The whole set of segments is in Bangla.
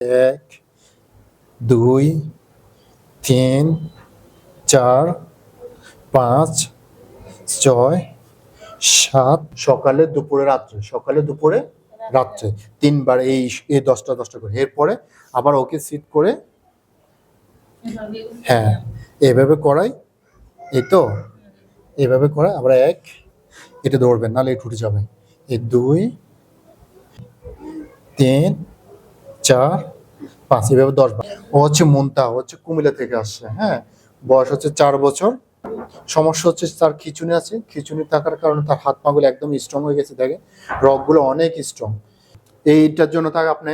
এক, দুই, তিন, চার, পাঁচ, ছয়, সাত। সকালে দুপুরে রাত্রে, সকালে দুপুরে রাত্রে 3 বার এই 10টা করে। এরপরে আবার ওকে সিট করে, হ্যাঁ এভাবে করাই, এই তো এভাবে করাই। আবার এক, এটা ধরবেন নাহলে এটা উঠে যাবে। এই 2, 3, 4, 5, এভাবে 10 বার। ও হচ্ছে মুনতা, ও হচ্ছে কুমিল্লা থেকে আসছে। হ্যাঁ, বয়স হচ্ছে 4 বছর। সমস্যা হচ্ছে তার খিঁচুনি আছে, খিঁচুনি থাকার কারণে তার হাত পাগুলো একদম স্ট্রং হয়ে গেছে। দেখে রগগুলো অনেক স্ট্রং। এইটার জন্য তাকে আপনি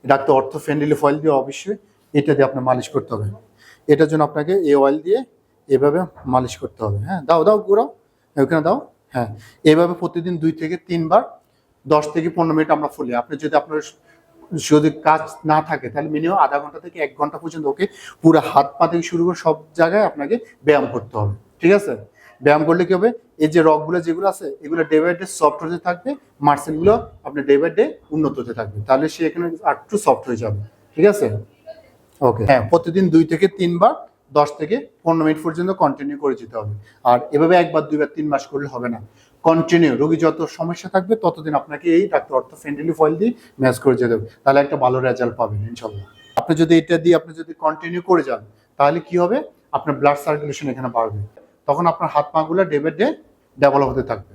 ডাক্তার অর্থো ফ্রেন্ডলি অয়েল দিয়ে অবশ্যই এটা দিয়ে আপনার মালিশ করতে হবে। এটার জন্য আপনাকে এই অয়েল দিয়ে এভাবে মালিশ করতে হবে। হ্যাঁ, দাও দাও ঘুরাও, ওখানে দাও। হ্যাঁ, এভাবে প্রতিদিন 2 থেকে 3 বার 10 থেকে 15 মিনিট আমরা ফুলি। আপনি যদি আপনার যদি কাজ না থাকে তাহলে মিনিমাম আধা ঘন্টা থেকে 1 ঘন্টা পর্যন্ত ওকে পুরো হাত পা থেকে শুরু করে সব জায়গায় আপনাকে ব্যায়াম করতে হবে। ঠিক আছে? ব্যায়াম করলে কি হবে, এই যে রগগুলো যেগুলো আছে এগুলো ডে বাই ডে সফট হতে থাকবে, মাসেলগুলো আপনি ডে বাই ডে উন্নত হতে থাকবে, তাহলে সে এখানে একটু সফট হয়ে যাবে। ঠিক আছে? ওকে, হ্যাঁ প্রতিদিন 2 থেকে 3 বার 10 থেকে 15 মিনিট পর্যন্ত কন্টিনিউ করে যেতে হবে। আর এভাবে 1 বার 2 বার 3 মাস করলে হবে না, কন্টিনিউ। রোগী যত সমস্যা থাকবে ততদিন আপনাকে এই ডাক্তার অর্থো ফ্রেন্ডলি অয়েল দিয়ে ম্যাচ করে যেতে হবে, তাহলে একটা ভালো রেজাল্ট পাবেন ইনশাল্লাহ। আপনি যদি এটা দিয়ে আপনি যদি কন্টিনিউ করে যান তাহলে কি হবে, আপনার ব্লাড সার্কুলেশন এখানে বাড়বে, তখন আপনার হাত পা গুলো ডে বাই ডে ডেভেলপ হতে থাকবে।